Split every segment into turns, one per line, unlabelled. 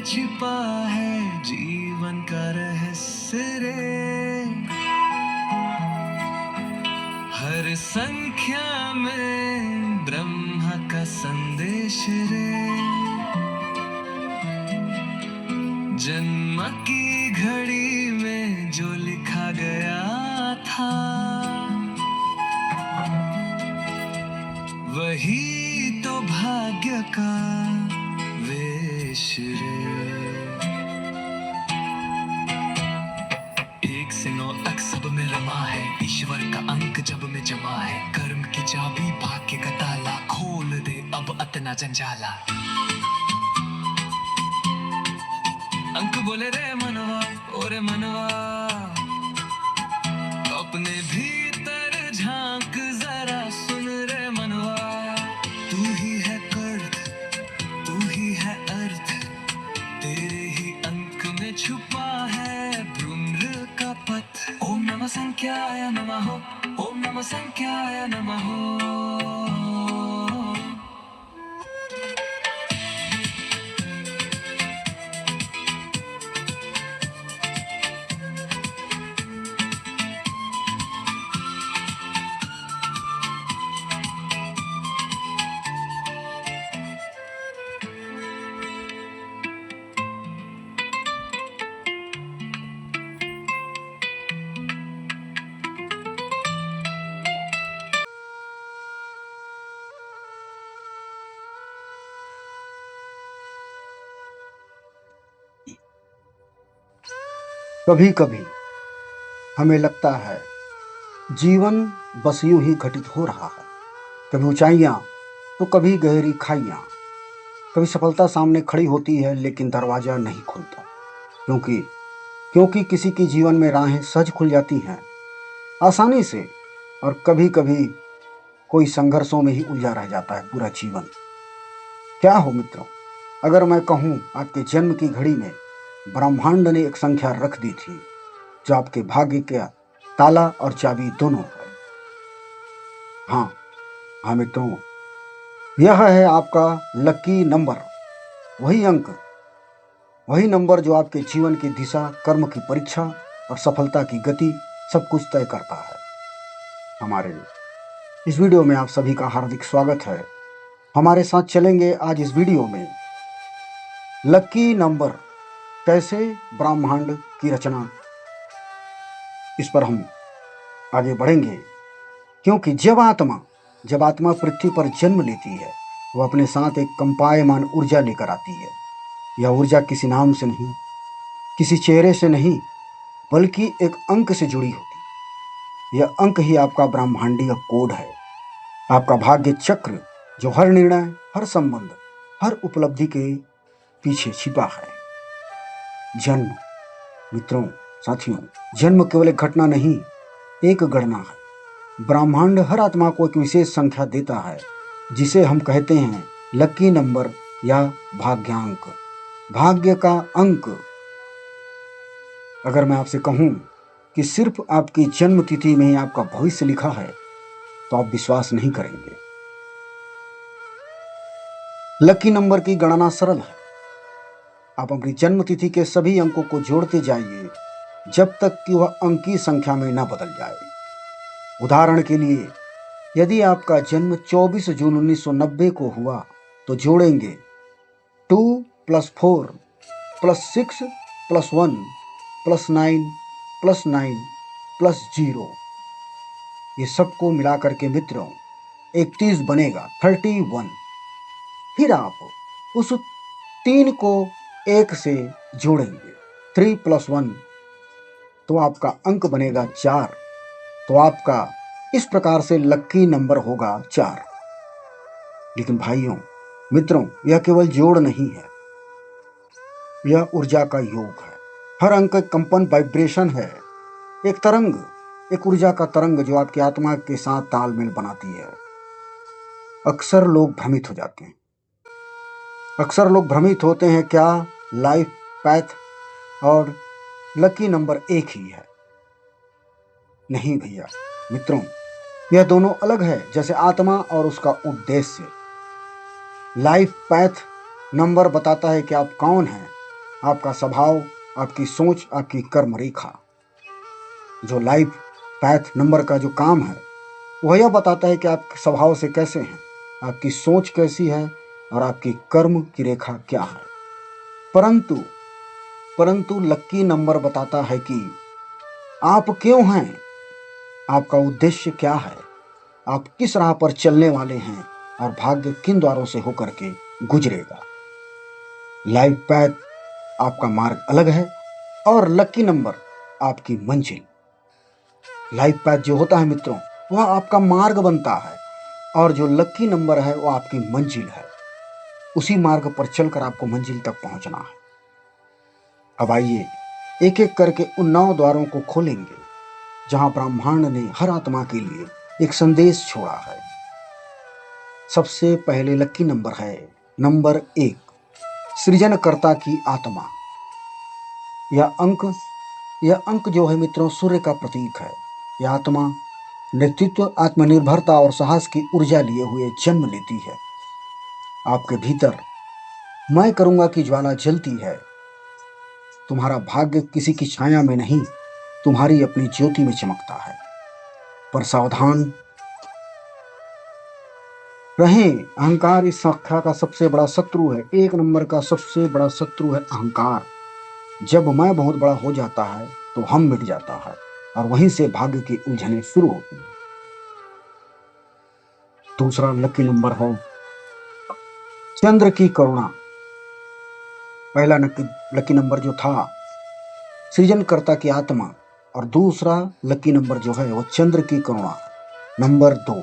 छिपा है जीवन का रहस्य रे। हर संख्या में ब्रह्मा का संदेश रे। जन्म की घड़ी में जो लिखा गया था वही तो भाग्य का वेश रे। एक से 9 तक सब में रमा है, ईश्वर का अंक जब में जमा है। कर्म की चाबी भाग्य का ताला, खोल दे अब अतना जंजाला। अंक बोले रे मनवा, ओरे मनवा, अपने भीतर झांक जरा सुन रे मनवा। तू ही है कर्त, तू ही है अर्थ, तेरे ही अंक में छुपा है ब्रह्म का पथ। ओम नमः संख्याय नमः, ओम नमः संख्याय नमः।
कभी कभी हमें लगता है जीवन बस यूं ही घटित हो रहा है। कभी ऊंचाइयां तो कभी गहरी खाइयां। कभी सफलता सामने खड़ी होती है लेकिन दरवाजा नहीं खुलता। क्योंकि किसी के जीवन में राहें सहज खुल जाती हैं आसानी से, और कभी कभी कोई संघर्षों में ही उलझा रह जाता है पूरा जीवन। क्या हो मित्रों, अगर मैं कहूं आपके जन्म की घड़ी में ब्रह्मांड ने एक संख्या रख दी थी जो आपके भाग्य का ताला और चाबी दोनों है। हाँ मित्रों, यह है आपका लकी नंबर, वही नंबर जो आपके जीवन की दिशा, कर्म की परीक्षा और सफलता की गति सब कुछ तय करता है। हमारे इस वीडियो में आप सभी का हार्दिक स्वागत है। हमारे साथ चलेंगे आज इस वीडियो में लकी नंबर कैसे ब्रह्मांड की रचना, इस पर हम आगे बढ़ेंगे। क्योंकि जब आत्मा पृथ्वी पर जन्म लेती है वो अपने साथ एक कंपायमान ऊर्जा लेकर आती है। यह ऊर्जा किसी नाम से नहीं, किसी चेहरे से नहीं, बल्कि एक अंक से जुड़ी होती है। यह अंक ही आपका ब्रह्मांडीय कोड है, आपका भाग्य चक्र जो हर निर्णय, हर संबंध, हर उपलब्धि के पीछे छिपा है। जन्म मित्रों, साथियों, जन्म केवल एक घटना नहीं, एक गणना है। ब्रह्मांड हर आत्मा को एक विशेष संख्या देता है जिसे हम कहते हैं लकी नंबर या भाग्यांक, भाग्य का अंक। अगर मैं आपसे कहूं कि सिर्फ आपकी जन्म तिथि में ही आपका भविष्य लिखा है तो आप विश्वास नहीं करेंगे। लकी नंबर की गणना सरल है। आप अपनी जन्म तिथि के सभी अंकों को जोड़ते जाइए जब तक कि वह अंकीय संख्या में न बदल जाए। उदाहरण के लिए, यदि आपका जन्म 24 जून 1990 को हुआ तो जोड़ेंगे 2 + 4 + 6 + 1 + 9 + 9 + 0। ये सबको मिलाकर के मित्रों 31 बनेगा, 31। फिर आप उस 3 को 1 से जोड़ेंगे, 3 + 1, तो आपका अंक बनेगा 4। तो आपका इस प्रकार से लकी नंबर होगा 4। लेकिन भाइयों, मित्रों, यह केवल जोड़ नहीं है, यह ऊर्जा का योग है। हर अंक एक कंपन, वाइब्रेशन है, एक तरंग, एक ऊर्जा का तरंग जो आपकी आत्मा के साथ तालमेल बनाती है। अक्सर लोग भ्रमित होते हैं क्या लाइफ पैथ और लकी नंबर एक ही है? नहीं भैया, मित्रों, यह दोनों अलग है, जैसे आत्मा और उसका उद्देश्य। लाइफ पैथ नंबर बताता है कि आप कौन हैं, आपका स्वभाव, आपकी सोच, आपकी कर्म रेखा। जो लाइफ पैथ नंबर का जो काम है वह यह बताता है कि आप स्वभाव से कैसे हैं, आपकी सोच कैसी है और आपकी कर्म की रेखा क्या है। परंतु परंतु लक्की नंबर बताता है कि आप क्यों हैं, आपका उद्देश्य क्या है, आप किस राह पर चलने वाले हैं और भाग्य किन द्वारों से होकर के गुजरेगा। लाइफ पैथ आपका मार्ग अलग है और लक्की नंबर आपकी मंजिल। लाइफ पैथ जो होता है मित्रों वह आपका मार्ग बनता है और जो लक्की नंबर है वह आपकी मंजिल है। उसी मार्ग पर चलकर आपको मंजिल तक पहुंचना है। अब आइए एक एक करके उन 9 द्वारों को खोलेंगे जहां ब्रह्मांड ने हर आत्मा के लिए एक संदेश छोड़ा है। सबसे पहले लक्की नंबर है नंबर 1, सृजनकर्ता की आत्मा। यह अंक जो है मित्रों सूर्य का प्रतीक है। यह आत्मा नेतृत्व, आत्मनिर्भरता और साहस की ऊर्जा लिए हुए जन्म लेती है। आपके भीतर मैं करूंगा की ज्वाला जलती है। तुम्हारा भाग्य किसी की छाया में नहीं, तुम्हारी अपनी ज्योति में चमकता है। पर सावधान रहें, अहंकार इस संख्या का सबसे बड़ा शत्रु है। 1 नंबर का सबसे बड़ा शत्रु है अहंकार। जब मैं बहुत बड़ा हो जाता है तो हम मिट जाता है और वहीं से भाग्य की उलझनें शुरू होती हैं। दूसरा लकी नंबर है चंद्र की करुणा। पहला लकी नंबर जो था सृजनकर्ता की आत्मा और दूसरा लकी नंबर जो है वो चंद्र की करुणा। नंबर 2,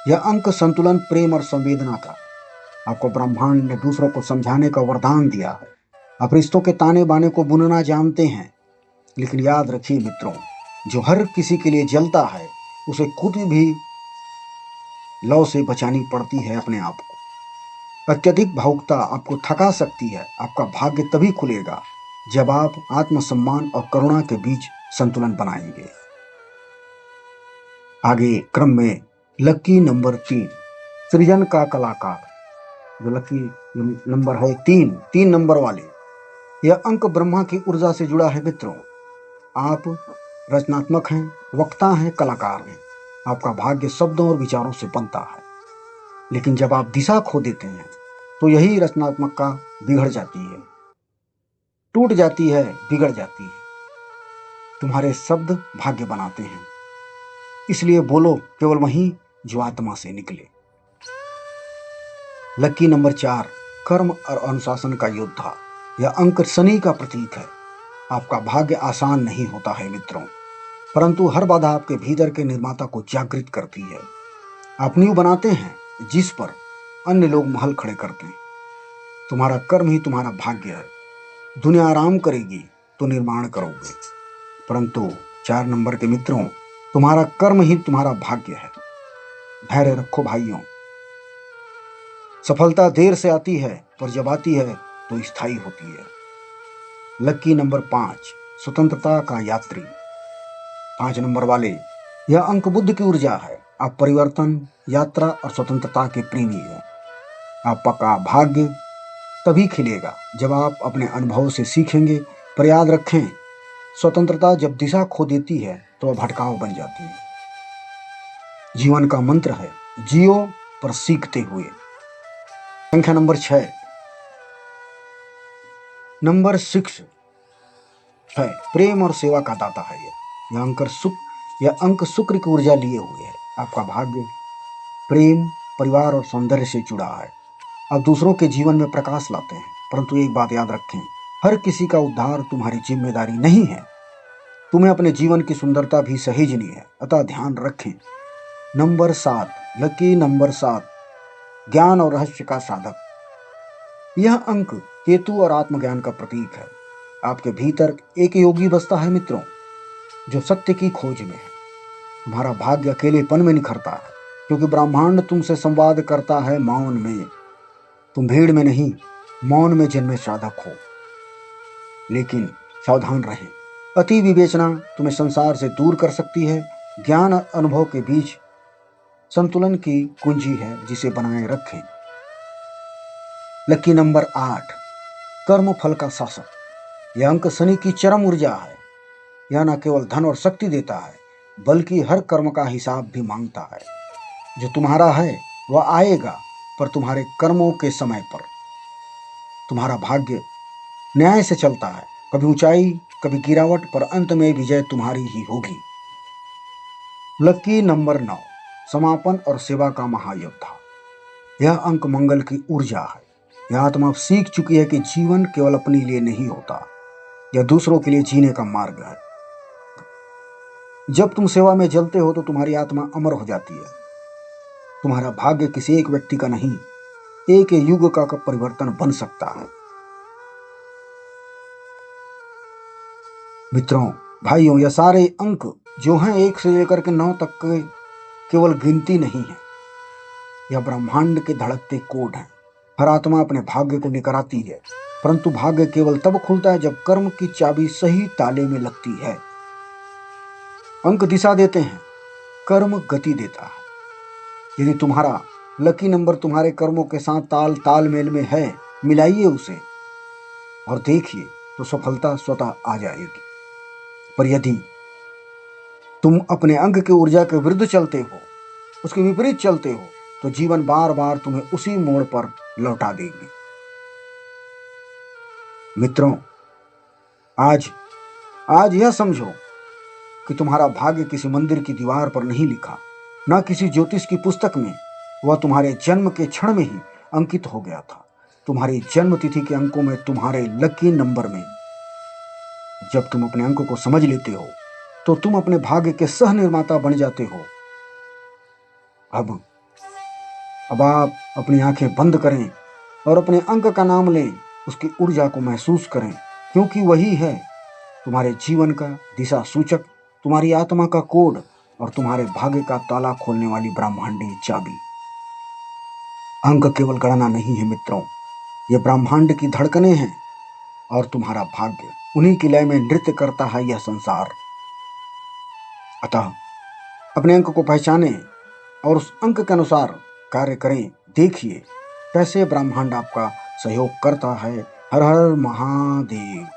यह अंक संतुलन, प्रेम और संवेदना का। आपको ब्रह्मांड ने दूसरों को समझाने का वरदान दिया है। आप रिश्तों के ताने बाने को बुनना जानते हैं, लेकिन याद रखिए मित्रों, जो हर किसी के लिए जलता है उसे खुद भी लौ से बचानी पड़ती है अपने आप को। अत्यधिक भावुकता आपको थका सकती है। आपका भाग्य तभी खुलेगा जब आप आत्मसम्मान और करुणा के बीच संतुलन बनाएंगे। आगे क्रम में लकी नंबर 3, सृजन का कलाकार। जो लकी नंबर है 3 नंबर वाले, यह अंक ब्रह्मा की ऊर्जा से जुड़ा है मित्रों। आप रचनात्मक हैं, वक्ता हैं, कलाकार हैं। आपका भाग्य शब्दों और विचारों से बनता है, लेकिन जब आप दिशा खो देते हैं तो यही रचनात्मकता बिगड़ जाती है, टूट जाती है, बिगड़ जाती है। तुम्हारे शब्द भाग्य बनाते हैं, इसलिए बोलो केवल वही जो आत्मा से निकले। लकी नंबर 4, कर्म और अनुशासन का योद्धा। यह अंक शनि का प्रतीक है। आपका भाग्य आसान नहीं होता है मित्रों, परंतु हर बाधा आपके भीतर के निर्माता को जागृत करती है। आप नींव बनाते हैं जिस पर अन्य लोग महल खड़े करते हैं। तुम्हारा कर्म ही तुम्हारा भाग्य है। दुनिया आराम करेगी तो निर्माण करोगे, परंतु 4 नंबर के मित्रों, तुम्हारा कर्म ही तुम्हारा भाग्य है। धैर्य रखो भाइयों। सफलता देर से आती है, पर जब आती है तो स्थायी होती है। लकी नंबर 5, स्वतंत्रता का यात्री। 5 नंबर वाले, यह अंक बुद्ध की ऊर्जा है। आप परिवर्तन, यात्रा और स्वतंत्रता के प्रेमी हैं। आपका भाग्य तभी खिलेगा जब आप अपने अनुभव से सीखेंगे। पर याद रखें, स्वतंत्रता जब दिशा खो देती है तो वह भटकाव बन जाती है। जीवन का मंत्र है जियो पर सीखते हुए। संख्या नंबर 6, नंबर 6 है प्रेम और सेवा का दाता है। यह अंक शुक्र की ऊर्जा लिए हुए है। आपका भाग्य प्रेम, परिवार और सौंदर्य से जुड़ा है। आप दूसरों के जीवन में प्रकाश लाते हैं, परंतु एक बात याद रखें, हर किसी का उद्धार तुम्हारी जिम्मेदारी नहीं है। तुम्हें अपने जीवन की सुंदरता भी सहेजनी है, अतः ध्यान रखें। नंबर 7, लकी नंबर 7, ज्ञान और रहस्य का साधक। यह अंक केतु और आत्मज्ञान का प्रतीक है। आपके भीतर एक योगी बसता है मित्रों, जो सत्य की खोज में है। तुम्हारा भाग्य अकेलेपन में निखरता है, क्योंकि ब्रह्मांड तुमसे संवाद करता है मौन में। तुम भीड़ में नहीं, मौन में जन्मे साधक हो। लेकिन सावधान रहें, अति विवेचना तुम्हें संसार से दूर कर सकती है। ज्ञान और अनुभव के बीच संतुलन की कुंजी है, जिसे बनाए रखें। लकी नंबर 8, कर्म फल का शासक। यह अंक शनि की चरम ऊर्जा है। यह न केवल धन और शक्ति देता है, बल्कि हर कर्म का हिसाब भी मांगता है। जो तुम्हारा है वह आएगा, पर तुम्हारे कर्मों के समय पर। तुम्हारा भाग्य न्याय से चलता है, कभी ऊंचाई कभी गिरावट, पर अंत में विजय तुम्हारी ही होगी। लकी नंबर 9, समापन और सेवा का महायोद्धा। यह अंक मंगल की ऊर्जा है। यह आत्मा अब सीख चुकी है कि जीवन केवल अपने लिए नहीं होता, यह दूसरों के लिए जीने का मार्ग है। जब तुम सेवा में जलते हो तो तुम्हारी आत्मा अमर हो जाती है। तुम्हारा भाग्य किसी एक व्यक्ति का नहीं, एक युग का परिवर्तन बन सकता है। मित्रों, भाइयों, यह सारे अंक जो हैं 1 से लेकर के 9 तक के केवल गिनती नहीं है, यह ब्रह्मांड के धड़कते कोड हैं। हर आत्मा अपने भाग्य को लेकर आती है, परंतु भाग्य केवल तब खुलता है जब कर्म की चाबी सही ताले में लगती है। अंक दिशा देते हैं, कर्म गति देता है। यदि तुम्हारा लकी नंबर तुम्हारे कर्मों के साथ तालमेल में है, मिलाइए उसे और देखिए तो सफलता स्वतः आ जाएगी। पर यदि तुम अपने अंक की ऊर्जा के विरुद्ध चलते हो, उसके विपरीत चलते हो, तो जीवन बार बार तुम्हें उसी मोड़ पर लौटा देंगे। मित्रों, आज यह समझो कि तुम्हारा भाग्य किसी मंदिर की दीवार पर नहीं लिखा, न किसी ज्योतिष की पुस्तक में। वह तुम्हारे जन्म के क्षण में ही अंकित हो गया था, तुम्हारी जन्म तिथि के अंकों में, तुम्हारे लकी नंबर में। जब तुम अपने अंक को समझ लेते हो तो तुम अपने भाग्य के सह निर्माता बन जाते हो। अब आप अपनी आंखें बंद करें और अपने अंक का नाम लें, उसकी ऊर्जा को महसूस करें, क्योंकि वही है तुम्हारे जीवन का दिशा सूचक, तुम्हारी आत्मा का कोड और तुम्हारे भाग्य का ताला खोलने वाली ब्रह्मांडीय चाबी। अंक केवल गणना नहीं है मित्रों, ये ब्रह्मांड की धड़कनें हैं और तुम्हारा भाग्य, उन्हीं की लय में नृत्य करता है यह संसार। अतः अपने अंक को पहचानें और उस अंक के अनुसार कार्य करें। देखिए कैसे ब्रह्मांड आपका सहयोग करता है। हर हर महादेव।